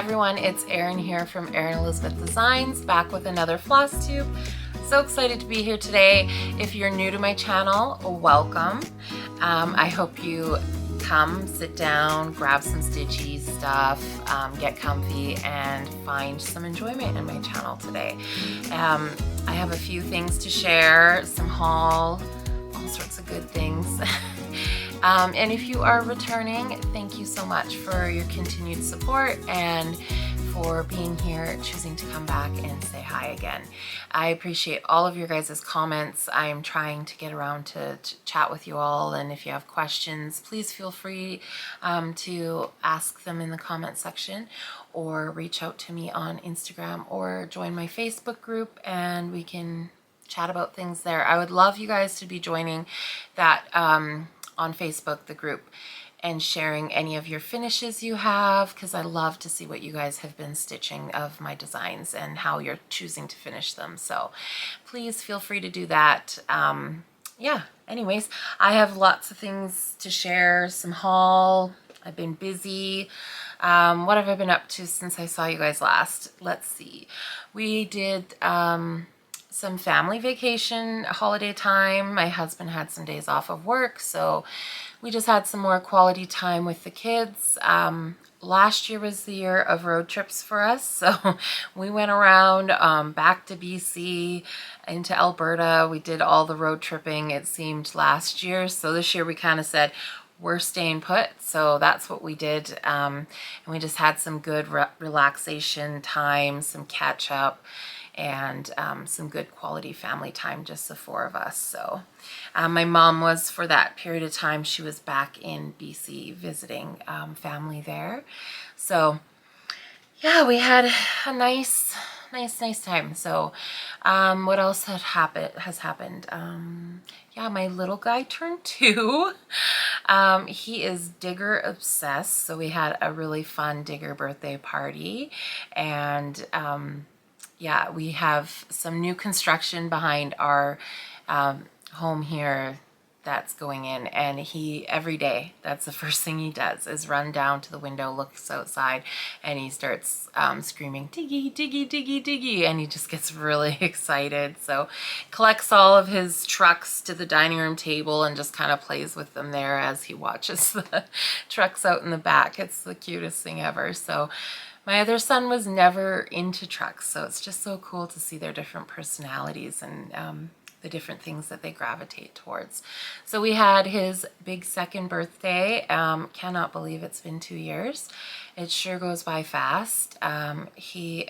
everyone, it's Erin here from Erin Elizabeth Designs, back with another floss tube. So excited to be here today. If you're new to my channel, welcome. I hope you come, sit down, grab some stitchy stuff, get comfy, and find some enjoyment in my channel today. I have a few things to share, some haul, all sorts of good things. And if you are returning, thank you so much for your continued support and for being here, choosing to come back and say hi again. I appreciate all of your guys' comments. I'm trying to get around to chat with you all, and if you have questions, please feel free to ask them in the comment section or reach out to me on Instagram or join my Facebook group and we can chat about things there. I would love you guys to be joining that on Facebook, the group, and sharing any of your finishes you have, because I love to see what you guys have been stitching of my designs and how you're choosing to finish them. So please feel free to do that. Yeah, anyways, I have lots of things to share, some haul. I've been busy. What have I been up to since I saw you guys last? Let's see. We did some family vacation, holiday time. My husband had some days off of work, so we just had some more quality time with the kids. Last year was the year of road trips for us, so we went around back to BC, into Alberta. We did all the road tripping, it seemed, last year. So this year we kind of said, we're staying put, so that's what we did. And we just had some good relaxation time, some catch up, and some good quality family time, just the four of us. So my mom was, for that period of time, she was back in BC visiting family there. So yeah, we had a nice time. So what else has happened? Yeah, my little guy turned 2. He is digger obsessed, so we had a really fun digger birthday party, and yeah, we have some new construction behind our home here that's going in, and he, every day, that's the first thing he does, is run down to the window, looks outside, and he starts screaming, diggy, diggy, diggy, diggy, and he just gets really excited. So collects all of his trucks to the dining room table and just kind of plays with them there as he watches the trucks out in the back. It's the cutest thing ever. So my other son was never into trucks, so it's just so cool to see their different personalities and the different things that they gravitate towards. So we had his big second birthday. Cannot believe it's been 2 years. It sure goes by fast. He's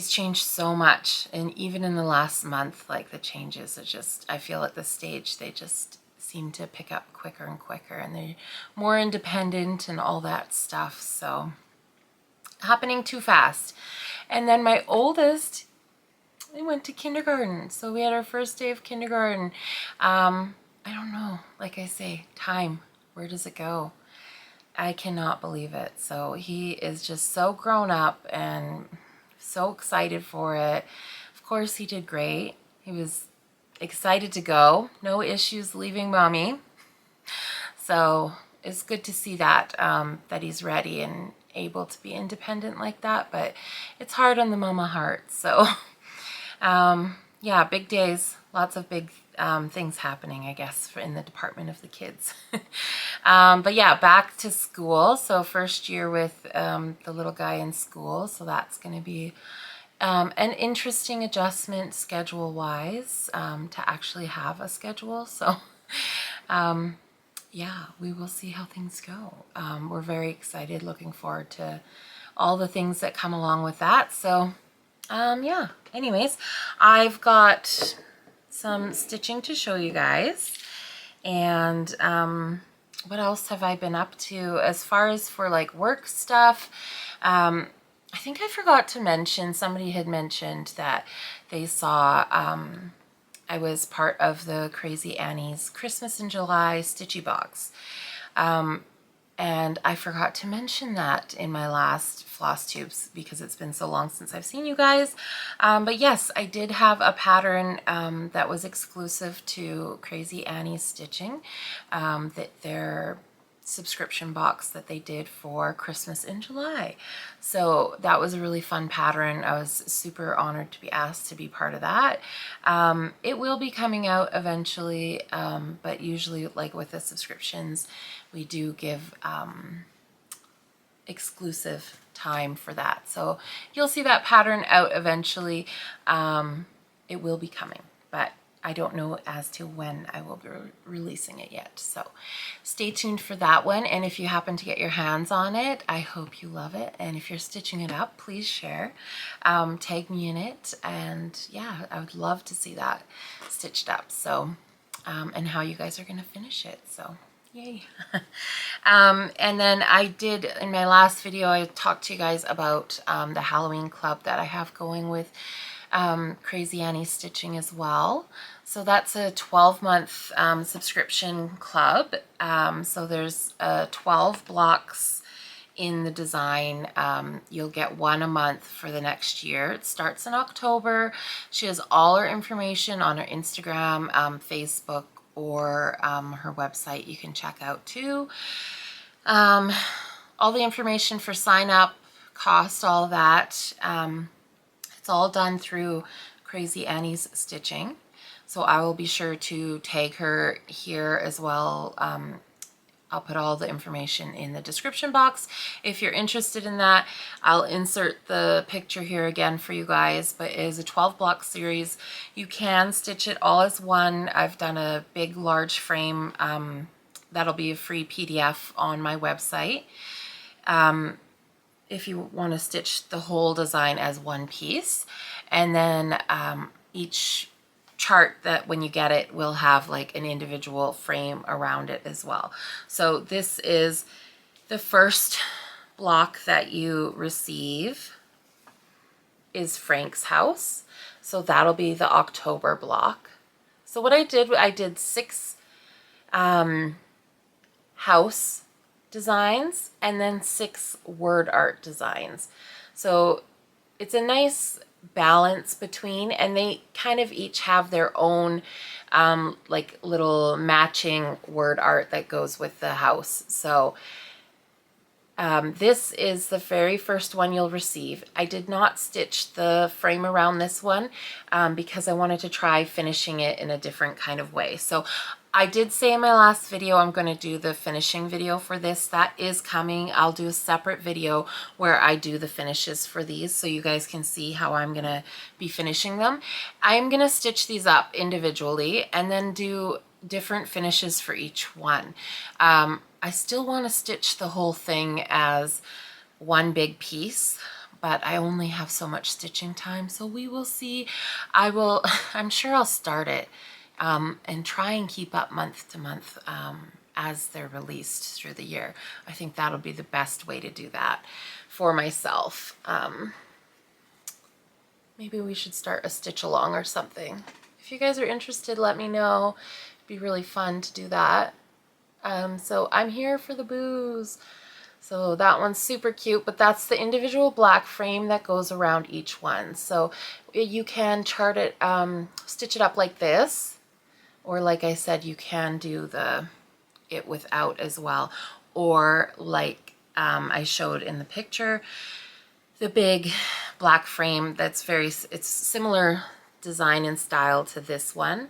changed so much, and even in the last month, like, the changes are just, I feel at this stage, they just seem to pick up quicker and quicker, and they're more independent and all that stuff. So happening too fast. And then my oldest, we went to kindergarten. So we had our first day of kindergarten. I don't know, like I say, time, where does it go? I cannot believe it. So he is just so grown up and so excited for it. Of course, he did great. He was excited to go. No issues leaving mommy. So it's good to see that, that he's ready and able to be independent like that, but it's hard on the mama heart. So yeah, big days, lots of big things happening, I guess, in the department of the kids. But yeah, back to school. So first year with the little guy in school, so that's going to be an interesting adjustment schedule-wise, to actually have a schedule. So yeah, we will see how things go. We're very excited, looking forward to all the things that come along with that. So yeah, anyways, I've got some stitching to show you guys. And what else have I been up to as far as for like work stuff? I think I forgot to mention, somebody had mentioned that they saw I was part of the Crazy Annie's Christmas in July Stitchy Box. And I forgot to mention that in my last floss tubes because it's been so long since I've seen you guys. But yes, I did have a pattern that was exclusive to Crazy Annie's Stitching, that their subscription box that they did for Christmas in July. So that was a really fun pattern. I was super honored to be asked to be part of that. It will be coming out eventually, but usually, like with the subscriptions, we do give exclusive time for that. So you'll see that pattern out eventually. It will be coming, but I don't know as to when I will be releasing it yet. So stay tuned for that one. And if you happen to get your hands on it, I hope you love it. And if you're stitching it up, please share, tag me in it. And yeah, I would love to see that stitched up. So, and how you guys are going to finish it. So yay. And then I did, in my last video, I talked to you guys about the Halloween club that I have going with Crazy Annie Stitching as well. So that's a 12-month subscription club. So there's 12 blocks in the design. You'll get one a month for the next year. It starts in October. She has all her information on her Instagram, Facebook, or her website you can check out too. All the information for sign up, cost, all that. It's all done through Crazy Annie's Stitching. So I will be sure to tag her here as well. I'll put all the information in the description box. If you're interested in that, I'll insert the picture here again for you guys, but it is a 12 block series. You can stitch it all as one. I've done a big, large frame. That'll be a free PDF on my website. If you want to stitch the whole design as one piece. And then each chart that when you get it will have like an individual frame around it as well. So this is the first block that you receive is Frank's house. So that'll be the October block. So what I did 6 house designs and then 6 word art designs. So it's a nice balance between, and they kind of each have their own like little matching word art that goes with the house. So this is the very first one you'll receive. I did not stitch the frame around this one because I wanted to try finishing it in a different kind of way. So I did say in my last video I'm going to do the finishing video for this. That is coming. I'll do a separate video where I do the finishes for these so you guys can see how I'm going to be finishing them. I'm going to stitch these up individually and then do different finishes for each one. I still want to stitch the whole thing as one big piece, but I only have so much stitching time, so we will see. I'm sure I'll start it and try and keep up month to month as they're released through the year. I think that'll be the best way to do that for myself. Maybe we should start a stitch along or something. If you guys are interested, let me know. It'd be really fun to do that. So I'm here for the booze. So that one's super cute, but that's the individual black frame that goes around each one. So you can chart it, stitch it up like this, or like I said, you can do it without as well, or like I showed in the picture, the big black frame that's it's similar design and style to this one.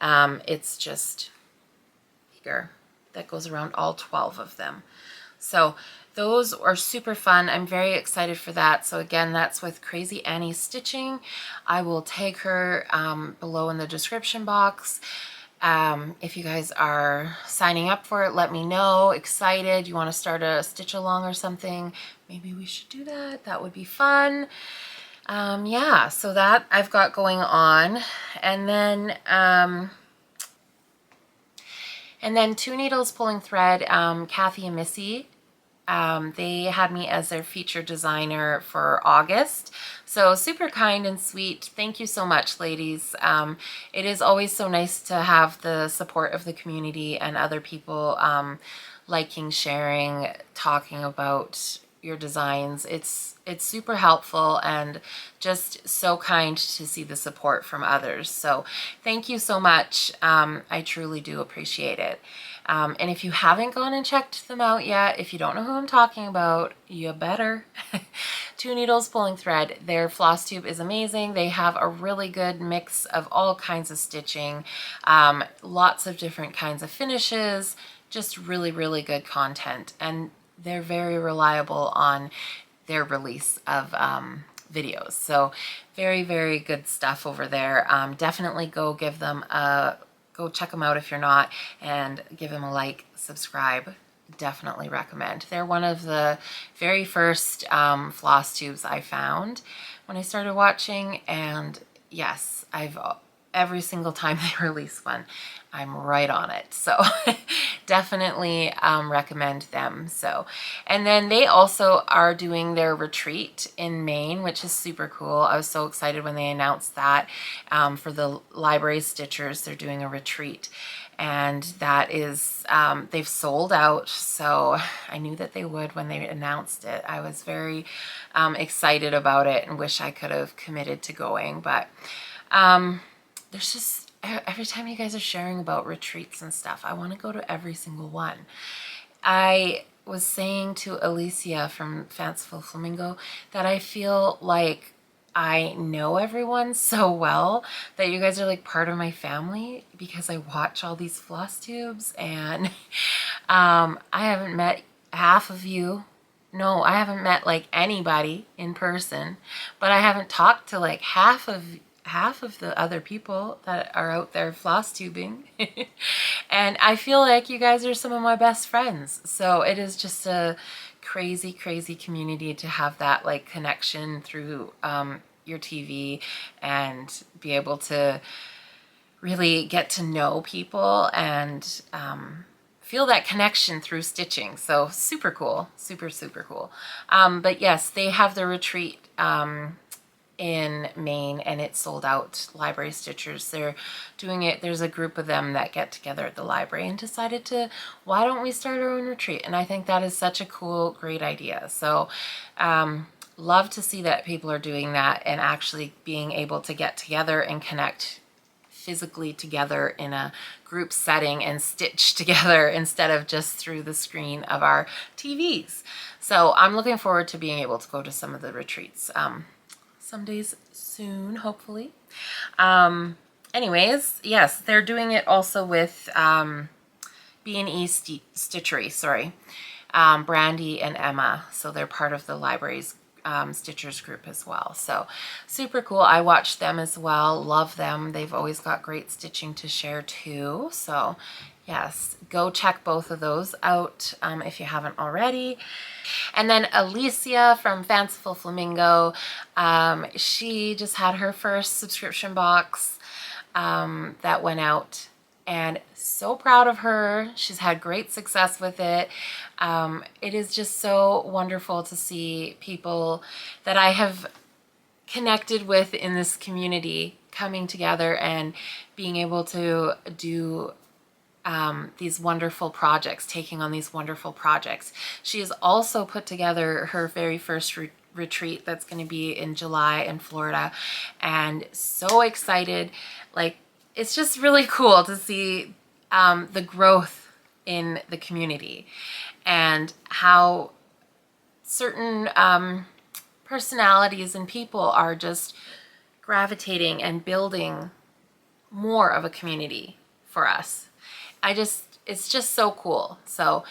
It's just bigger. That goes around all 12 of them. So those are super fun. I'm very excited for that. So again, that's with Crazy Annie Stitching. I will tag her below in the description box. If you guys are signing up for it, let me know. Excited. You want to start a stitch along or something? Maybe we should do that. That would be fun. Yeah, so that I've got going on. And then Two Needles Pulling Thread, Kathy and Missy, they had me as their feature designer for August. So super kind and sweet. Thank you so much, ladies. It is always so nice to have the support of the community and other people liking, sharing, talking about your designs. It's super helpful and just so kind to see the support from others. So thank you so much. I truly do appreciate it. And if you haven't gone and checked them out yet, if you don't know who I'm talking about, you better. Two Needles Pulling Thread. Their floss tube is amazing. They have a really good mix of all kinds of stitching, lots of different kinds of finishes, just really, really good content. And they're very reliable on their release of videos. So very, very good stuff over there. Definitely go give them a go check them out if you're not, and give them a like, subscribe. Definitely recommend. They're one of the very first floss tubes I found when I started watching, and yes, every single time they release one, I'm right on it. So definitely recommend them. So, and then they also are doing their retreat in Maine, which is super cool. I was so excited when they announced that for the library stitchers. They're doing a retreat, and that is they've sold out. So I knew that they would when they announced it. I was very excited about it and wish I could have committed to going, but there's just, every time you guys are sharing about retreats and stuff, I want to go to every single one. I was saying to Alicia from Fanciful Flamingo that I feel like I know everyone so well, that you guys are like part of my family, because I watch all these floss tubes, and I haven't met half of you. No, I haven't met like anybody in person, but I haven't talked to like half of the other people that are out there floss tubing. And I feel like you guys are some of my best friends. So it is just a crazy, crazy community to have that like connection through your TV, and be able to really get to know people and feel that connection through stitching. So super cool, super, super cool. But yes, they have the retreat in Maine, and it's sold out. Library stitchers, they're doing it. There's a group of them that get together at the library and decided to, why don't we start our own retreat? And I think that is such a cool, great idea. So love to see that people are doing that and actually being able to get together and connect physically together in a group setting and stitch together instead of just through the screen of our TVs. So I'm looking forward to being able to go to some of the retreats some days soon, hopefully. Anyways, yes, they're doing it also with B&E Stitchery, sorry, Brandy and Emma. So they're part of the library's stitchers group as well. So super cool. I watch them as well. Love them. They've always got great stitching to share too. So yes, go check both of those out if you haven't already. And then Alicia from Fanciful Flamingo, she just had her first subscription box that went out, and so proud of her. She's had great success with it. It is just so wonderful to see people that I have connected with in this community coming together and being able to do these wonderful projects, taking on these wonderful projects. She has also put together her very first retreat that's going to be in July in Florida, and so excited. Like, it's just really cool to see the growth in the community and how certain personalities and people are just gravitating and building more of a community for us. It's just so cool. So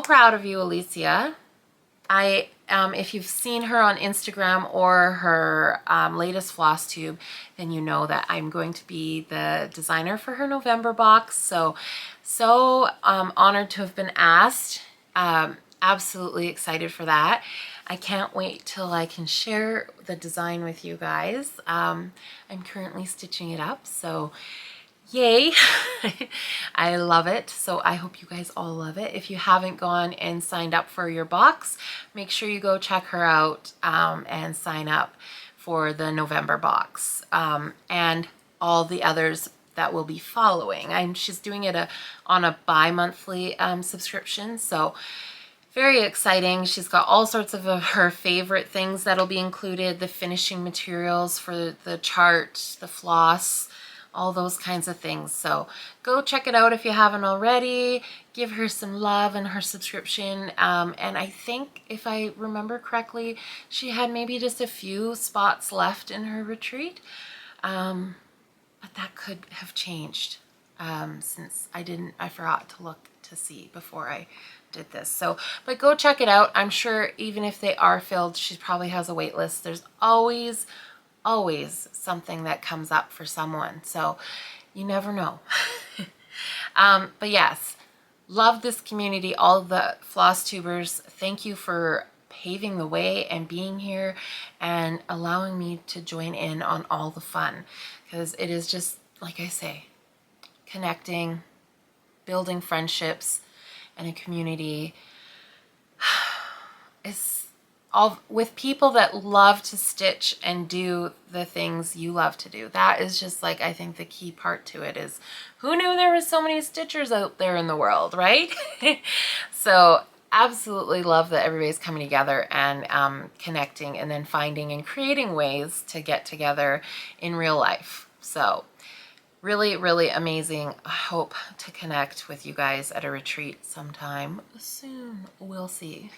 proud of you, Alicia. If you've seen her on Instagram or her latest floss tube, then you know that I'm going to be the designer for her November box. So honored to have been asked. Absolutely excited for that. I can't wait till I can share the design with you guys. I'm currently stitching it up, so yay. I love it. So I hope you guys all love it. If you haven't gone and signed up for your box, make sure you go check her out and sign up for the November box and all the others that will be following. She's doing it on a bi-monthly subscription, so very exciting. She's got all sorts of her favorite things that'll be included, the finishing materials for the chart, the floss, all those kinds of things. So go check it out if you haven't already. Give her some love and her subscription. And I think, if I remember correctly, she had maybe just a few spots left in her retreat. But that could have changed since I forgot to look to see before I did this. So, but go check it out. I'm sure even if they are filled, she probably has a wait list. There's always something that comes up for someone. So you never know. But yes, love this community. All the floss tubers, thank you for paving the way and being here and allowing me to join in on all the fun, because it is just, like I say, connecting, building friendships and a community is all with people that love to stitch and do the things you love to do. That is just, like, I think the key part to it is, who knew there was so many stitchers out there in the world, right? So absolutely love that everybody's coming together and connecting, and then finding and creating ways to get together in real life. So really, really amazing. I hope to connect with you guys at a retreat sometime soon. We'll see.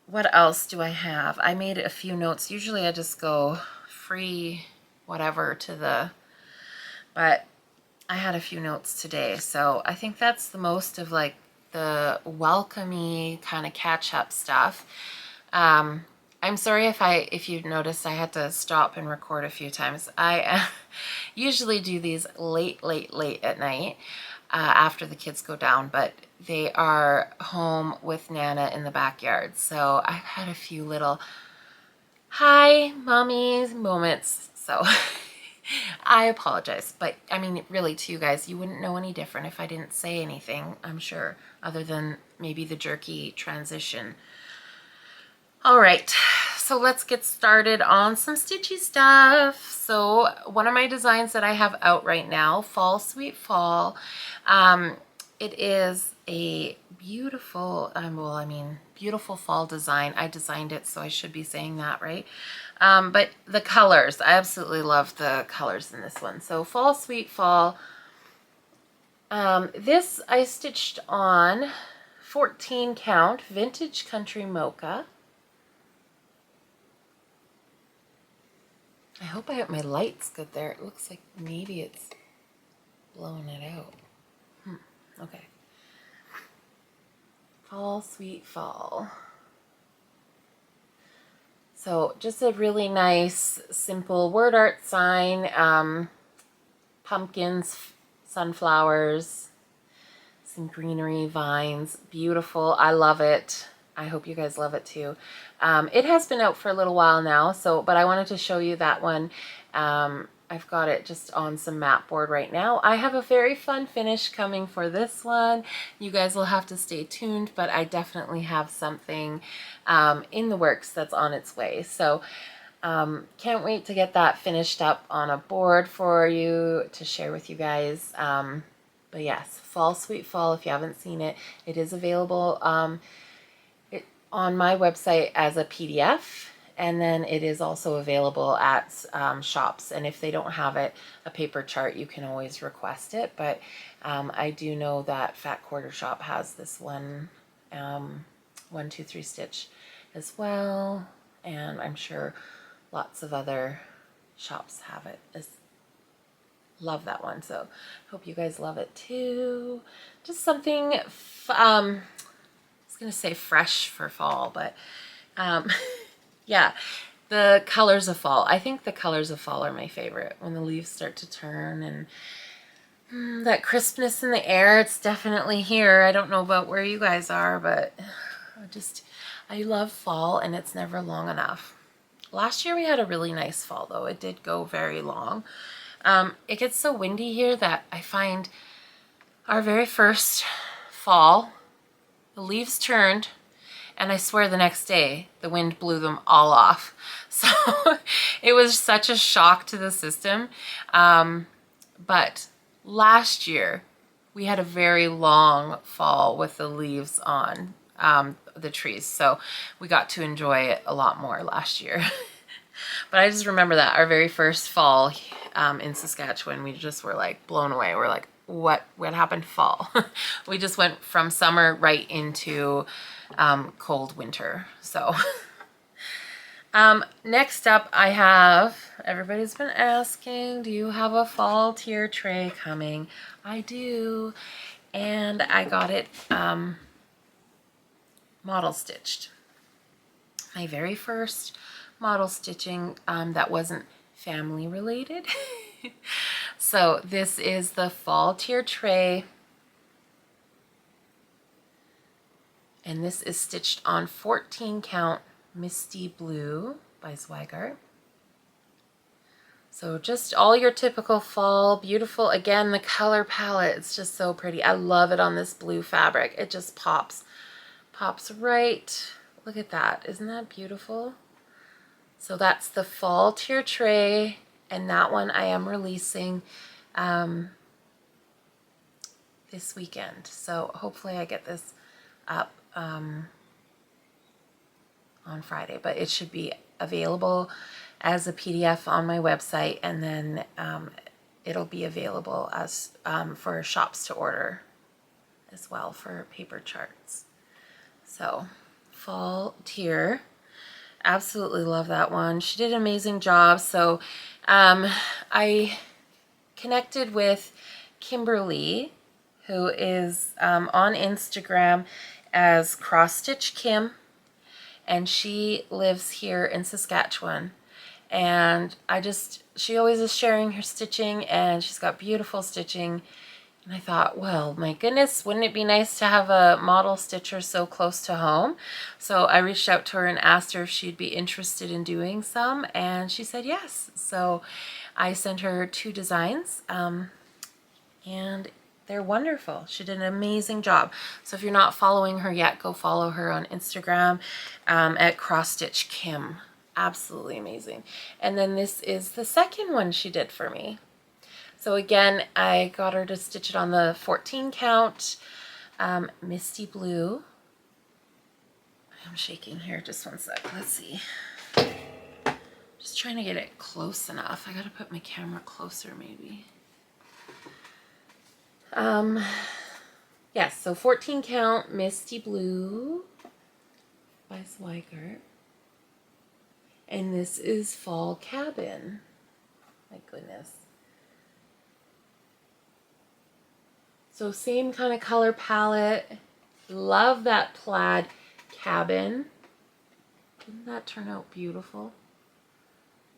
What else do I have? I made a few notes. Usually I just go free whatever to the, but I had a few notes today. So I think that's the most of, like, the welcomey kind of catch up stuff. I'm sorry if you've noticed I had to stop and record a few times. I usually do these late at night after the kids go down, but they are home with Nana in the backyard. So I've had a few little hi mommy moments. So I apologize, but I mean, really, to you guys, you wouldn't know any different if I didn't say anything, I'm sure, other than maybe the jerky transition. All right, so let's get started on some stitchy stuff. So one of my designs that I have out right now, Flosstube Fall, it is a beautiful, beautiful fall design. I designed it, so I should be saying that, right? But the colors, I absolutely love the colors in this one. So Flosstube Fall, this I stitched on 14 count vintage country mocha. I hope I have my lights good there. It looks like maybe it's blowing it out. Okay. Flosstube Fall. So just a really nice, simple word art sign. Pumpkins, sunflowers, some greenery, vines. Beautiful. I love it. I hope you guys love it too. It has been out for a little while now, but I wanted to show you that one. I've got it just on some mat board right now. I have a very fun finish coming for this one. You guys will have to stay tuned, but I definitely have something in the works that's on its way. So can't wait to get that finished up on a board for you to share with you guys. But yes, Flosstube Fall, if you haven't seen it, it is available on my website as a PDF, and then it is also available at shops. And if they don't have it, a paper chart, you can always request it. But I do know that Fat Quarter Shop has this one, 1-2-3 stitch as well, and I'm sure lots of other shops have it. Love that one, so hope you guys love it too. Just something I was gonna say fresh for fall, but yeah, the colors of fall. I think the colors of fall are my favorite, when the leaves start to turn and that crispness in the air. It's definitely here. I don't know about where you guys are, but I love fall, and it's never long enough. Last year we had a really nice fall, though. It did go very long. It gets so windy here that I find our very first fall, the leaves turned, and I swear the next day the wind blew them all off. So it was such a shock to the system. But last year we had a very long fall with the leaves on the trees, so we got to enjoy it a lot more last year. But I just remember that our very first fall in Saskatchewan, we just were like blown away. We're like, what happened fall? We just went from summer right into cold winter. So next up I have, everybody's been asking, do you have a fall tier tray coming? I do, and I got it model stitched. My very first model stitching that wasn't family related. So this is the fall tier tray, and this is stitched on 14 count Misty Blue by Zweigart. So just all your typical fall, beautiful. Again, the color palette, it's just so pretty. I love it on this blue fabric. It just pops right. Look at that, isn't that beautiful? So that's the fall tier tray, and that one I am releasing this weekend. So hopefully I get this up on Friday, but it should be available as a PDF on my website, and then it'll be available as for shops to order as well for paper charts. So fall tier. Absolutely love that one. She did an amazing job. So I connected with Kimberly, who is on Instagram as Cross Stitch Kim, and she lives here in Saskatchewan. And she always is sharing her stitching, and she's got beautiful stitching. And I thought, well, my goodness, wouldn't it be nice to have a model stitcher so close to home? So I reached out to her and asked her if she'd be interested in doing some, and she said yes. So I sent her 2 designs, and they're wonderful. She did an amazing job. So if you're not following her yet, go follow her on Instagram at Cross Stitch Kim. Absolutely amazing. And then this is the second one she did for me. So again, I got her to stitch it on the 14 count Misty Blue. I'm shaking here, just one sec. Let's see. Just trying to get it close enough. I gotta put my camera closer maybe. Yes, so 14 count Misty Blue by Zweigart. And this is Fall Cabin. My goodness. So same kind of color palette. Love that plaid cabin. Didn't that turn out beautiful?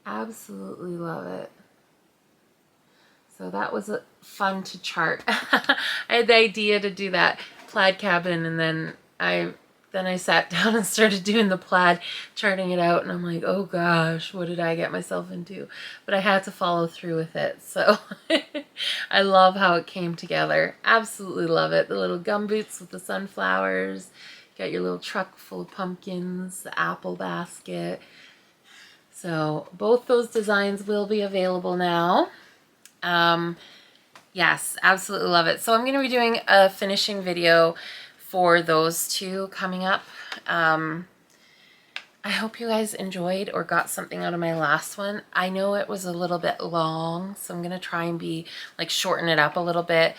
Absolutely love it. So that was fun to chart. I had the idea to do that plaid cabin, and then I sat down and started doing the plaid, charting it out, and I'm like, oh gosh, what did I get myself into? But I had to follow through with it. So I love how it came together. Absolutely love it. The little gumboots with the sunflowers. Got your little truck full of pumpkins, the apple basket. So both those designs will be available now. Yes, absolutely love it. So I'm going to be doing a finishing video for those 2 coming up. I hope you guys enjoyed or got something out of my last one. I know it was a little bit long, so I'm going to try and shorten it up a little bit.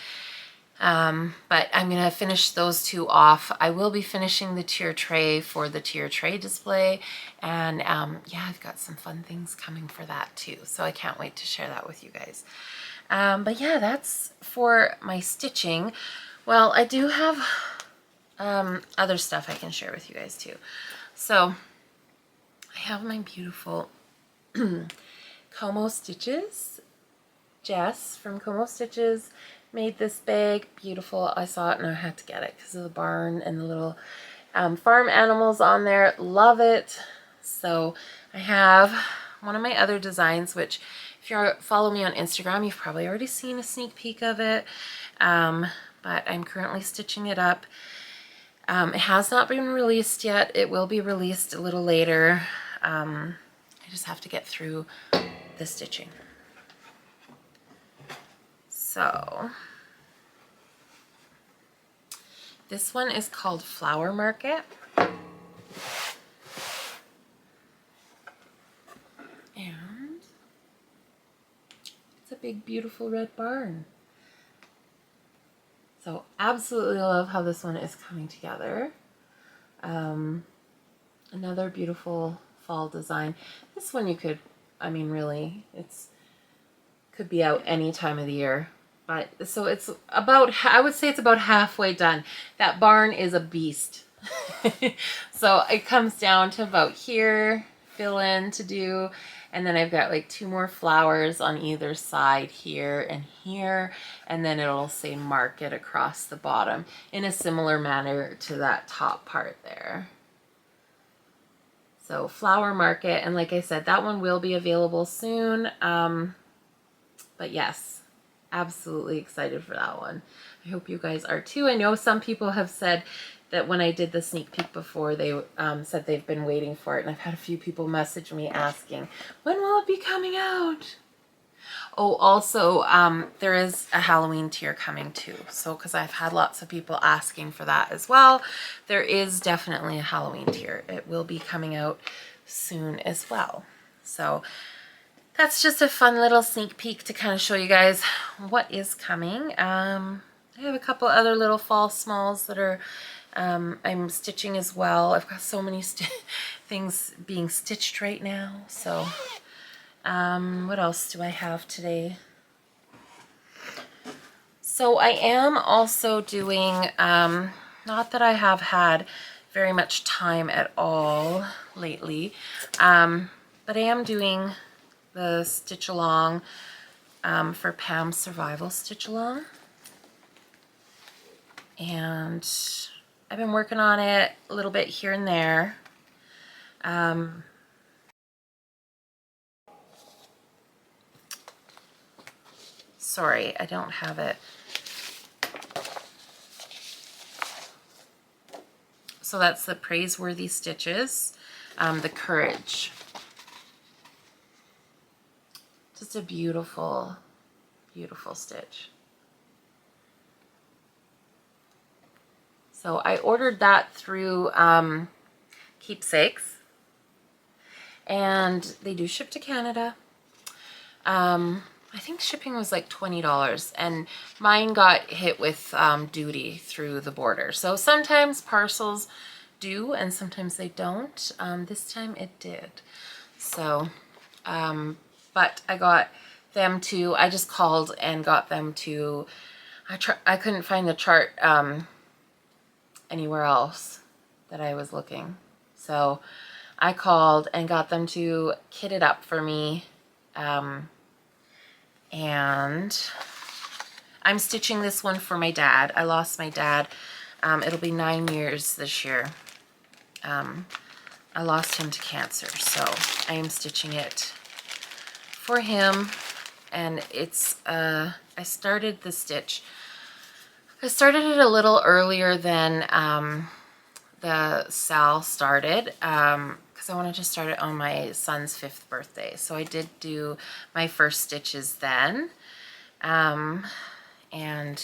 But I'm going to finish those 2 off. I will be finishing the tier tray for the tier tray display. And yeah, I've got some fun things coming for that too. So I can't wait to share that with you guys. But yeah, that's for my stitching. Well, I do have other stuff I can share with you guys too. So I have my beautiful Como Stitches. Jess from Como Stitches made this bag. Beautiful. I saw it and I had to get it because of the barn and the little farm animals on there. Love it. So I have one of my other designs, which if you follow me on Instagram, you've probably already seen a sneak peek of it. But I'm currently stitching it up. It has not been released yet. It will be released a little later. I just have to get through the stitching. So This one is called Flower Market. And it's a big, beautiful red barn. So absolutely love how this one is coming together. Another beautiful fall design. This one you could, I mean, really, could be out any time of the year. But so it's about, I would say it's about halfway done. That barn is a beast. So it comes down to about here, fill in to do, and then I've got like 2 more flowers on either side, here and here, and then it'll say market across the bottom in a similar manner to that top part there. So Flower Market, and like I said, that one will be available soon. But yes, absolutely excited for that one. I hope you guys are too. I know some people have said that when I did the sneak peek before, they said they've been waiting for it, and I've had a few people message me asking, when will it be coming out? Oh, also, there is a Halloween tier coming too. So, because I've had lots of people asking for that as well, there is definitely a Halloween tier. It will be coming out soon as well. So, that's just a fun little sneak peek to kind of show you guys what is coming. I have a couple other little fall smalls that are, I'm stitching as well. I've got so many things being stitched right now. So, what else do I have today? So I am also doing, not that I have had very much time at all lately, but I am doing the stitch along for Pam's survival stitch along, and I've been working on it a little bit here and there. Sorry, I don't have it. So that's the Praiseworthy Stitches, the Courage. Just a beautiful, beautiful stitch. So I ordered that through Keepsakes, and they do ship to Canada. I think shipping was like $20, and mine got hit with duty through the border. So sometimes parcels do and sometimes they don't. This time it did. So, but I got them to, I just called and got them to, I couldn't find the chart anywhere else that I was looking. So I called and got them to kit it up for me. And I'm stitching this one for my dad. I lost my dad. It'll be 9 years this year. I lost him to cancer, so I am stitching it for him. And it's, I started the stitch. I started it a little earlier than the Sal started, because I wanted to start it on my son's 5th birthday. So I did do my first stitches then. And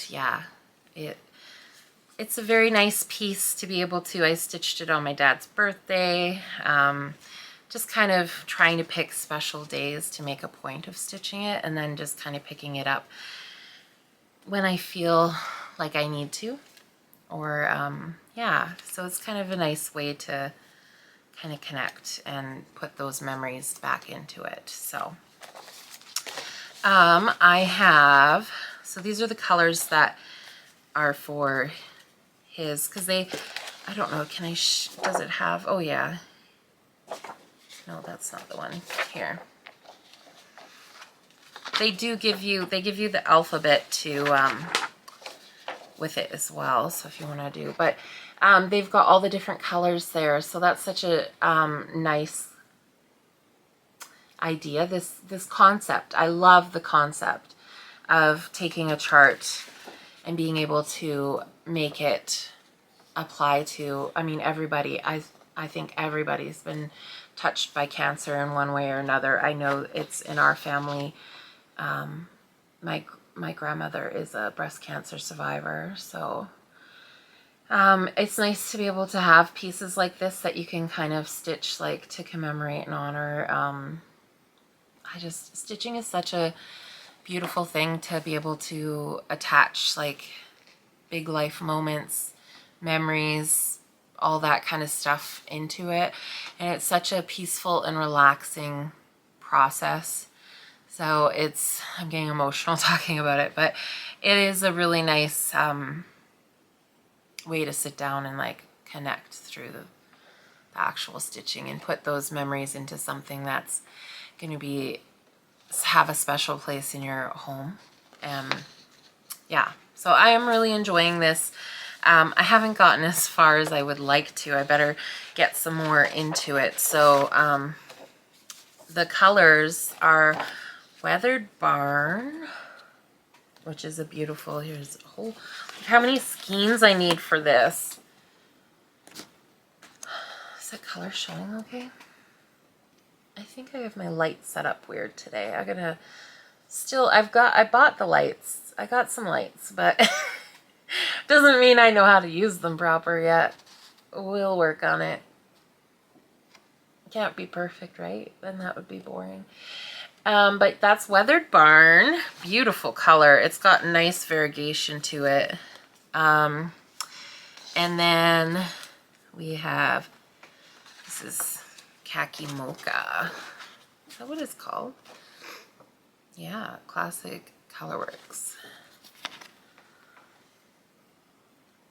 yeah, it's a very nice piece to be able to, I stitched it on my dad's birthday. Just kind of trying to pick special days to make a point of stitching it, and then just kind of picking it up when I feel like I need to. Or, yeah, so it's kind of a nice way to kind of connect and put those memories back into it. So, I have, so these are the colors that are for his, because they, I don't know, can I, does it have, oh yeah, no, that's not the one here. They do give you, they give you the alphabet to, with it as well, so if you want to do, but they've got all the different colors there, so that's such a nice idea. This concept, I love the concept of taking a chart and being able to make it apply to, I mean, everybody. I think everybody's been touched by cancer in one way or another. I know it's in our family. My grandmother is a breast cancer survivor, so It's nice to be able to have pieces like this that you can kind of stitch like to commemorate and honor. Stitching is such a beautiful thing to be able to attach like big life moments, memories, all that kind of stuff into it. And it's such a peaceful and relaxing process. So I'm getting emotional talking about it, but it is a really nice way to sit down and like connect through the actual stitching and put those memories into something that's going to have a special place in your home. Yeah, so I am really enjoying this. I haven't gotten as far as I would like to. I better get some more into it. So the colors are Weathered Barn, which is a beautiful, here's a whole, look how many skeins I need for this. Is the color showing okay? I think I have my lights set up weird today. I gotta still, I bought the lights. I got some lights, but doesn't mean I know how to use them proper yet. We'll work on it. Can't be perfect, right? Then that would be boring. But that's Weathered Barn. Beautiful color. It's got nice variegation to it. And then we have, this is Khaki Mocha. Is that what it's called? Yeah, Classic Colorworks.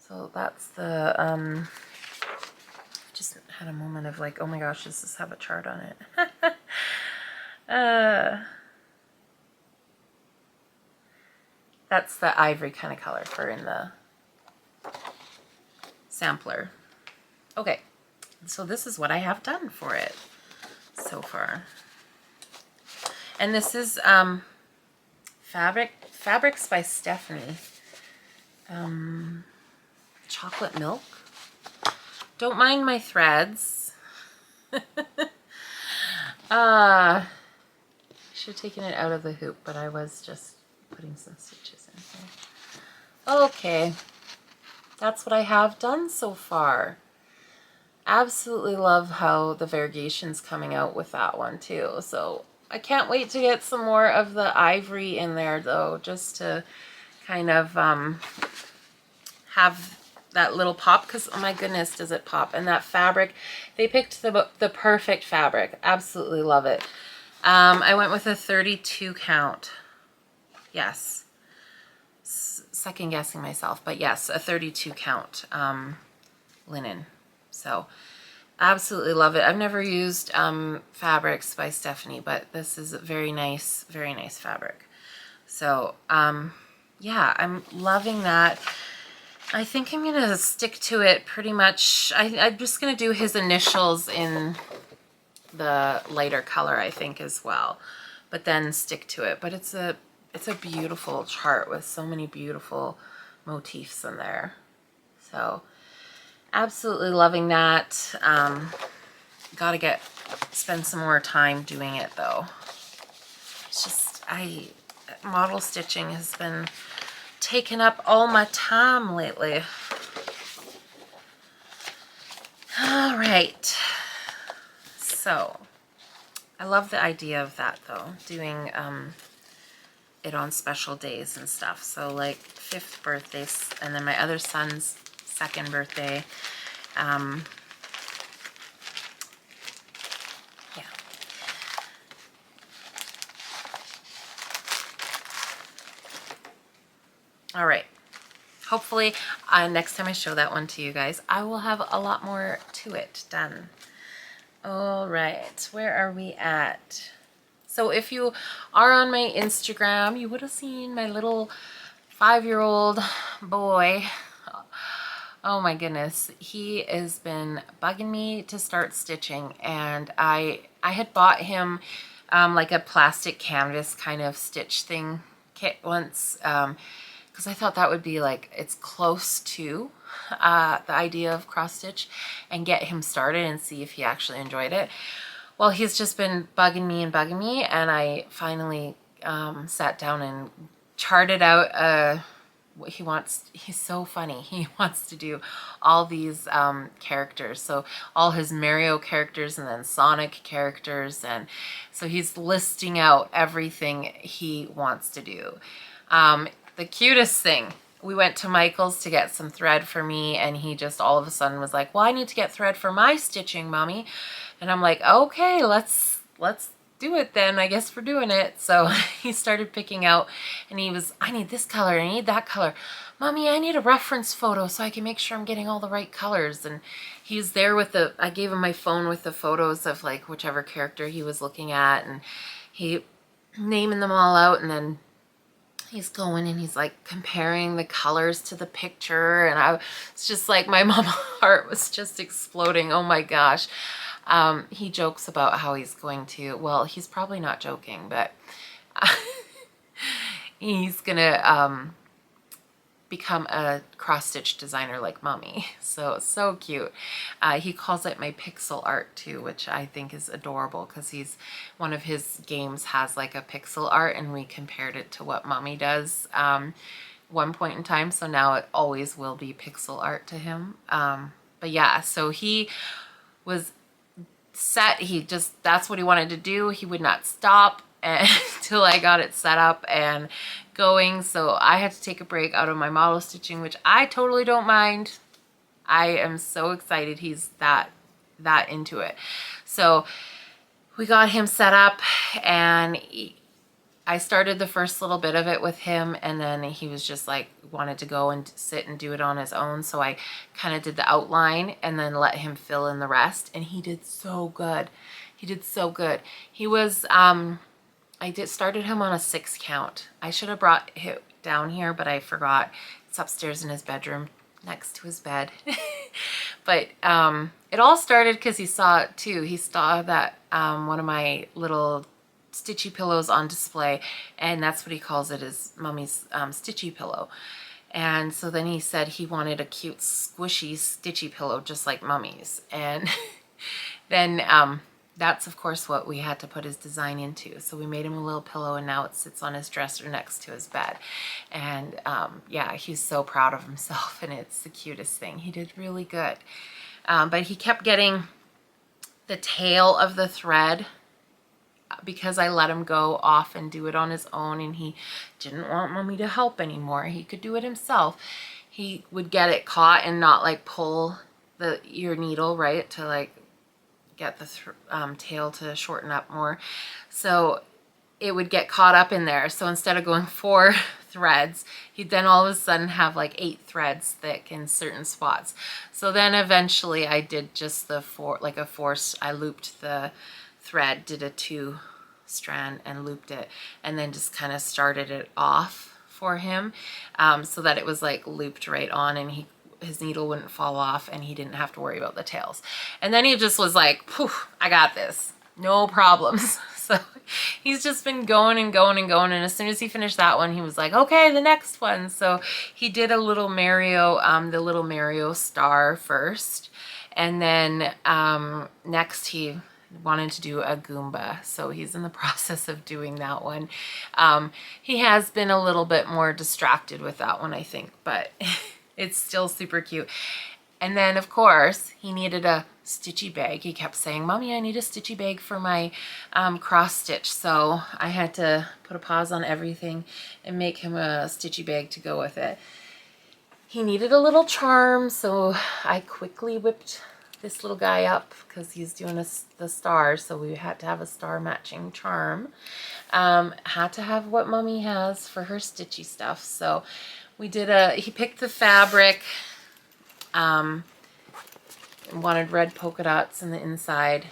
So that's the, I just had a moment of like, oh my gosh, does this have a chart on it? That's the ivory kind of color for in the sampler. Okay, so this is what I have done for it so far. And this is Fabrics by Stephanie. Chocolate milk. Don't mind my threads. Should have taken it out of the hoop, but I was just putting some stitches in here. Okay, that's what I have done so far. Absolutely love how the variegation's coming out with that one too. So I can't wait to get some more of the ivory in there though, just to kind of have that little pop, because oh my goodness, does it pop. And that fabric, they picked the perfect fabric. Absolutely love it. I went with a 32 count. Yes. Second guessing myself, but yes, a 32 count linen. So absolutely love it. I've never used Fabrics by Stephanie, but this is a very nice fabric. So yeah, I'm loving that. I think I'm gonna stick to it pretty much. I'm just gonna do his initials in the lighter color, I think, as well, but then stick to it. But it's a beautiful chart with so many beautiful motifs in there. So absolutely loving that. Gotta spend some more time doing it though. It's just, model stitching has been taking up all my time lately. All right. So I love the idea of that though, doing it on special days and stuff. So like 5th birthdays, and then my other son's 2nd birthday. Yeah. All right. Hopefully next time I show that one to you guys, I will have a lot more to it done. All right, where are we at? So if you are on my Instagram, you would have seen my little 5-year-old boy. Oh my goodness, he has been bugging me to start stitching, and I had bought him like a plastic canvas kind of stitch thing kit once, because I thought that would be like, it's close to the idea of cross stitch, and get him started and see if he actually enjoyed it. Well, he's just been bugging me, and I finally sat down and charted out he's so funny. He wants to do all these characters. So all his Mario characters and then Sonic characters. And so he's listing out everything he wants to do. The cutest thing, we went to Michael's to get some thread for me, and he just all of a sudden was like, well, I need to get thread for my stitching, Mommy. And I'm like, okay, let's do it then. I guess we're doing it. So he started picking out, and he was, I need this color, I need that color. Mommy, I need a reference photo so I can make sure I'm getting all the right colors. And he's there with I gave him my phone with the photos of like whichever character he was looking at, and he naming them all out, and then he's going and he's like comparing the colors to the picture, and I was just like, my mama heart was just exploding. Oh my gosh. He jokes about how he's going to, well, he's probably not joking, but he's gonna become a cross-stitch designer like Mommy. So cute. He calls it my pixel art too, which I think is adorable, because one of his games has like a pixel art, and we compared it to what Mommy does one point in time, so now it always will be pixel art to him. But yeah, so he was set. That's what he wanted to do. He would not stop until I got it set up and going. So I had to take a break out of my model stitching, which I totally don't mind. I am so excited he's that into it. So we got him set up, and I started the first little bit of it with him, and then he was just like wanted to go and sit and do it on his own. So I kind of did the outline and then let him fill in the rest, and he did so good. He did so good. He was started him on a 6 count. I should have brought him down here, but I forgot. It's upstairs in his bedroom next to his bed. But it all started because he saw it too. He saw that one of my little stitchy pillows on display, and that's what he calls it, is Mommy's stitchy pillow. And so then he said he wanted a cute squishy stitchy pillow just like Mommy's, and then that's of course what we had to put his design into. So we made him a little pillow, and now it sits on his dresser next to his bed. And yeah, he's so proud of himself, and it's the cutest thing. He did really good. But he kept getting the tail of the thread because I let him go off and do it on his own, and he didn't want Mommy to help anymore. He could do it himself. He would get it caught and not like pull your needle, right, to like get the tail to shorten up more. So it would get caught up in there. So instead of going 4 threads, he'd then all of a sudden have like 8 threads thick in certain spots. So then eventually I did just the 4, like a 4, I looped the thread, did a 2 strand and looped it, and then just kind of started it off for him, so that it was like looped right on, and his needle wouldn't fall off, and he didn't have to worry about the tails. And then he just was like, poof, I got this, no problems. So he's just been going and going and going, and as soon as he finished that one, he was like, okay, the next one. So he did a little Mario, the little Mario star first, and then next he wanted to do a Goomba, so he's in the process of doing that one. He has been a little bit more distracted with that one, I think, but it's still super cute. And then of course he needed a stitchy bag. He kept saying, Mommy, I need a stitchy bag for my cross stitch. So I had to put a pause on everything and make him a stitchy bag to go with it. He needed a little charm, so I quickly whipped this little guy up because he's doing the star, so we had to have a star matching charm. Had to have what Mommy has for her stitchy stuff. So we did he picked the fabric, wanted red polka dots in the inside.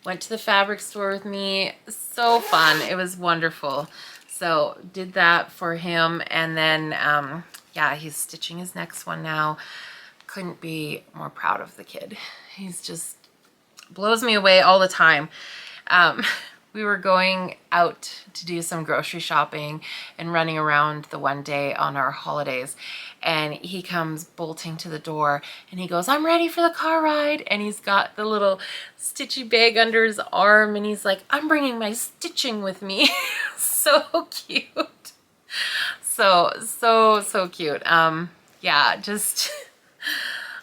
Went to the fabric store with me. So fun. It was wonderful. So did that for him, and then yeah, he's stitching his next one now. Couldn't be more proud of the kid. He's just blows me away all the time. We were going out to do some grocery shopping and running around the one day on our holidays, and he comes bolting to the door and he goes, I'm ready for the car ride, and he's got the little stitchy bag under his arm, and he's like, I'm bringing my stitching with me. So cute. So cute. Yeah, just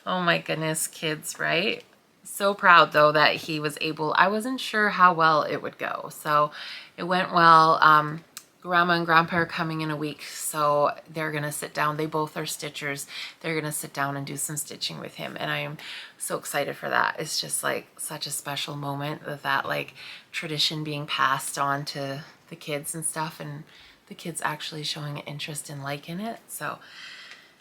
oh my goodness, kids, right? So proud though that he was able, I wasn't sure how well it would go. So it went well. Grandma and Grandpa are coming in a week, so they're gonna sit down. They both are stitchers. They're gonna sit down and do some stitching with him, and I am so excited for that. It's just like such a special moment of that like tradition being passed on to the kids and stuff, and the kids actually showing an interest in liking it. So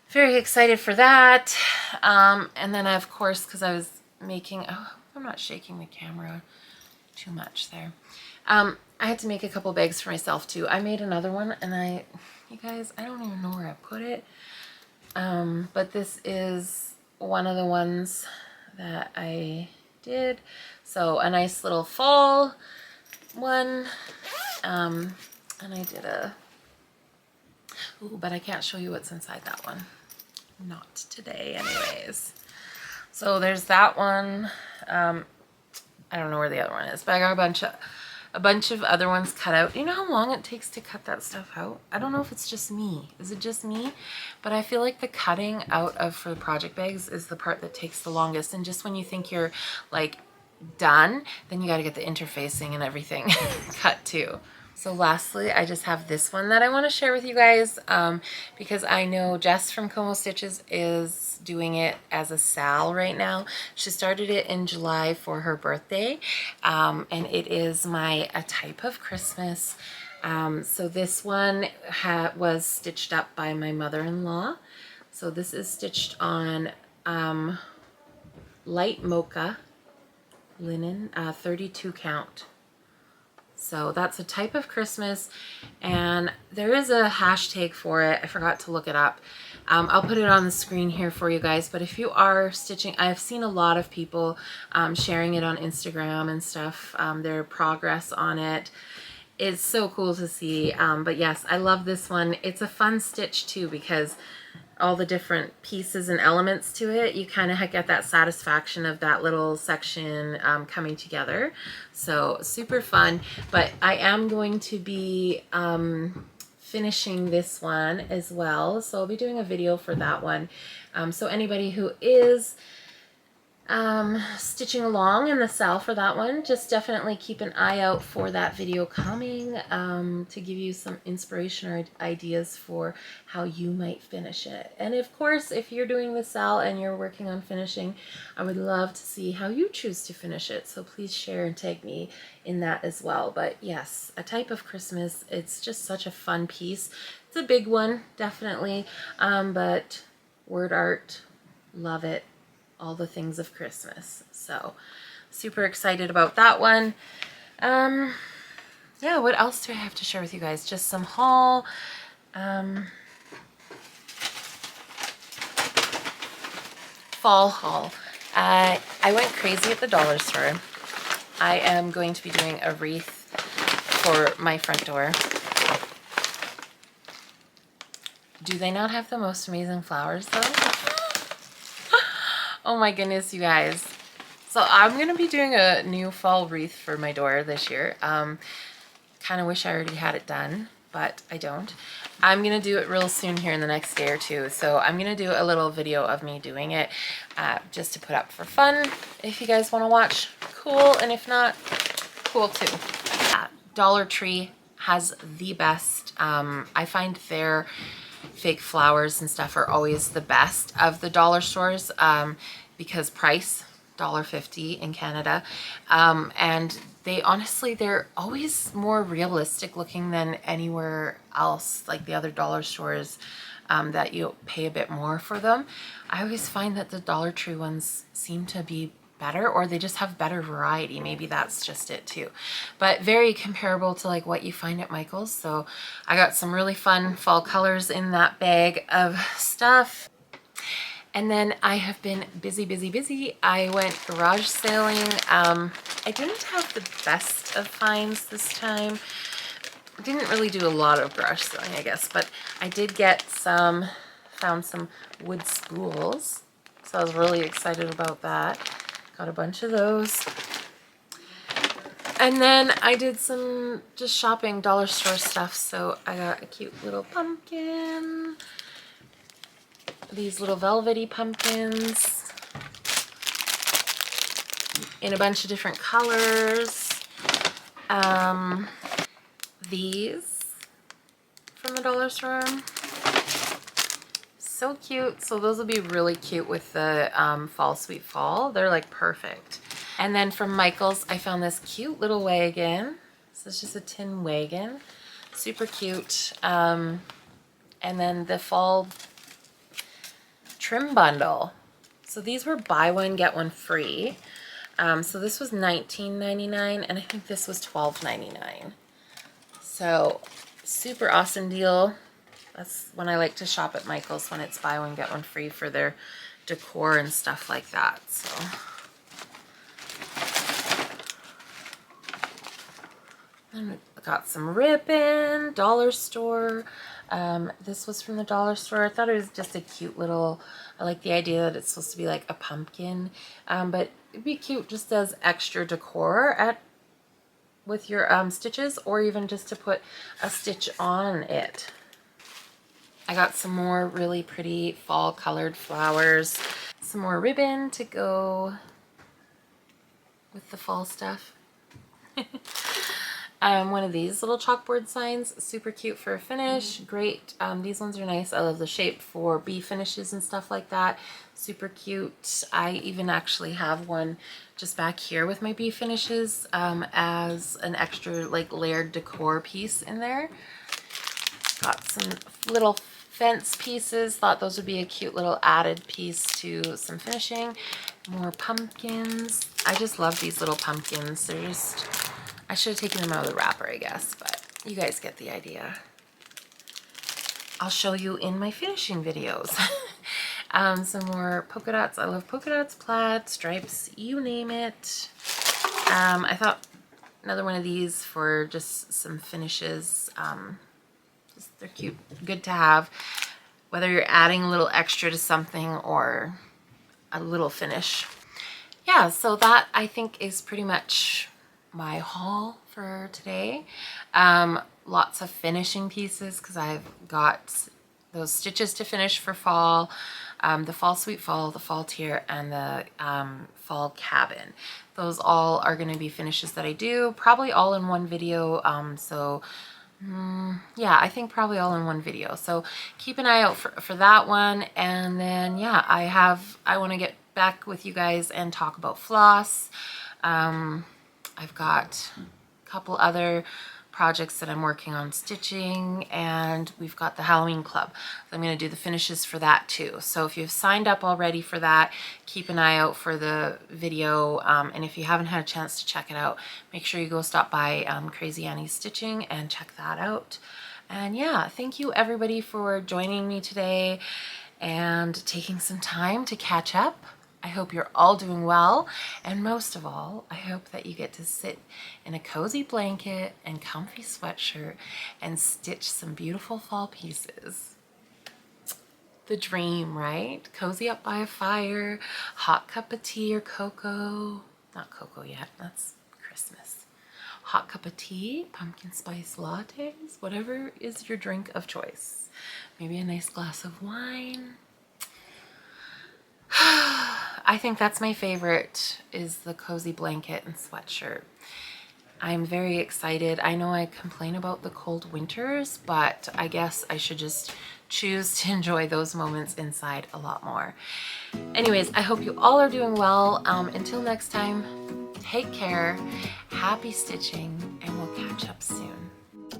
very excited for that. And then of course, because I was making, oh, I'm not shaking the camera too much there. I had to make a couple bags for myself too. I made another one, and you guys, I don't even know where I put it. But this is one of the ones that I did. So a nice little fall one. And I did ooh, but I can't show you what's inside that one. Not today anyways. So there's that one. I don't know where the other one is, but I got a bunch of other ones cut out. You know how long it takes to cut that stuff out? I don't know if it's just me. Is it just me? But I feel like the cutting out of for the project bags is the part that takes the longest. And just when you think you're like done, then you got to get the interfacing and everything cut too. So lastly, I just have this one that I want to share with you guys, because I know Jess from Como Stitches is doing it as a sal right now. She started it in July for her birthday, and it is a type of Christmas. So this one was stitched up by my mother-in-law. So this is stitched on light mocha linen, 32 count. So that's a type of Christmas, and there is a hashtag for it. I forgot to look it up. I'll put it on the screen here for you guys, but if you are stitching, I've seen a lot of people sharing it on Instagram and stuff, their progress on it. It's so cool to see, but yes, I love this one. It's a fun stitch too, because all the different pieces and elements to it, you kind of get that satisfaction of that little section coming together. So super fun. But I am going to be finishing this one as well, so I'll be doing a video for that one. So anybody who is stitching along in the sal for that one, just definitely keep an eye out for that video coming, to give you some inspiration or ideas for how you might finish it. And of course, if you're doing the sal and you're working on finishing, I would love to see how you choose to finish it, so please share and tag me in that as well. But yes, a type of Christmas, it's just such a fun piece. It's a big one, definitely, but word art, love it. All the things of Christmas. So super excited about that one. Yeah, what else do I have to share with you guys? Just some haul. Fall haul. I went crazy at the dollar store. I am going to be doing a wreath for my front door. Do they not have the most amazing flowers though? Oh my goodness, you guys. So I'm going to be doing a new fall wreath for my door this year. Kind of wish I already had it done, but I don't. I'm going to do it real soon here in the next day or two. So I'm going to do a little video of me doing it, just to put up for fun. If you guys want to watch, cool. And if not, cool too. Dollar Tree has the best. I find their fake flowers and stuff are always the best of the dollar stores, because price $1.50 in Canada, and they honestly, they're always more realistic looking than anywhere else, like the other dollar stores that you pay a bit more for them. I always find that the Dollar Tree ones seem to be better, or they just have better variety. Maybe that's just it too, but very comparable to like what you find at Michael's. So I got some really fun fall colors in that bag of stuff. And then I have been busy. I went garage sailing. I didn't have the best of finds this time. I didn't really do a lot of garage sailing, I guess, but I did get found some wood spools. So I was really excited about that. Got a bunch of those. And then I did some just shopping, dollar store stuff. So I got a cute little pumpkin. These little velvety pumpkins in a bunch of different colors. These from the dollar store. So cute. So those will be really cute with the Flosstube Fall. They're like perfect. And then from Michael's, I found this cute little wagon. This is just a tin wagon. Super cute. And then the fall trim bundle. So these were buy one, get one free. So this was $19.99 and I think this was $12.99. So super awesome deal. That's when I like to shop at Michael's, when it's buy one, get one free for their decor and stuff like that. So and I got some ribbon, dollar store. This was from the dollar store. I thought it was just a cute little, I like the idea that it's supposed to be like a pumpkin, but it'd be cute just as extra decor with your stitches, or even just to put a stitch on it. I got some more really pretty fall colored flowers, some more ribbon to go with the fall stuff. One of these little chalkboard signs, super cute for a finish. Great. These ones are nice. I love the shape for bee finishes and stuff like that. Super cute. I even actually have one just back here with my bee finishes as an extra like layered decor piece in there. Got some little fence pieces. Thought those would be a cute little added piece to some finishing. More pumpkins. I just love these little pumpkins. They're just, I should have taken them out of the wrapper, I guess, but you guys get the idea. I'll show you in my finishing videos. Some more polka dots. I love polka dots, plaid, stripes, you name it. I thought another one of these for just some finishes. They're cute, good to have, whether you're adding a little extra to something or a little finish. Yeah, so that I think is pretty much my haul for today. Lots of finishing pieces because I've got those stitches to finish for fall, the Flosstube Fall, the fall tier, and the fall cabin. Those all are going to be finishes that I do, probably all in one video. Yeah, I think probably all in one video. So keep an eye out for that one. And then, yeah, I want to get back with you guys and talk about floss. I've got a couple other projects that I'm working on stitching, and we've got the Halloween club. So I'm going to do the finishes for that too. So if you've signed up already for that, keep an eye out for the video. And if you haven't had a chance to check it out, make sure you go stop by Crazy Annie's Stitching and check that out. And yeah, thank you everybody for joining me today and taking some time to catch up. I hope you're all doing well, and most of all, I hope that you get to sit in a cozy blanket and comfy sweatshirt and stitch some beautiful fall pieces. The dream, right? Cozy up by a fire, hot cup of tea or cocoa. Not cocoa yet, that's Christmas. Hot cup of tea, pumpkin spice lattes, whatever is your drink of choice. Maybe a nice glass of wine. I think that's my favorite, is the cozy blanket and sweatshirt. I'm very excited. I know I complain about the cold winters, but I guess I should just choose to enjoy those moments inside a lot more. Anyways, I hope you all are doing well. Until next time, take care, happy stitching, and we'll catch up soon.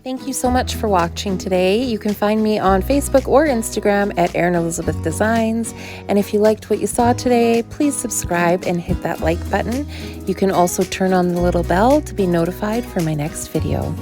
Thank you so much for watching today. You can find me on Facebook or Instagram at Erin Elizabeth Designs. And if you liked what you saw today, please subscribe and hit that like button. You can also turn on the little bell to be notified for my next video.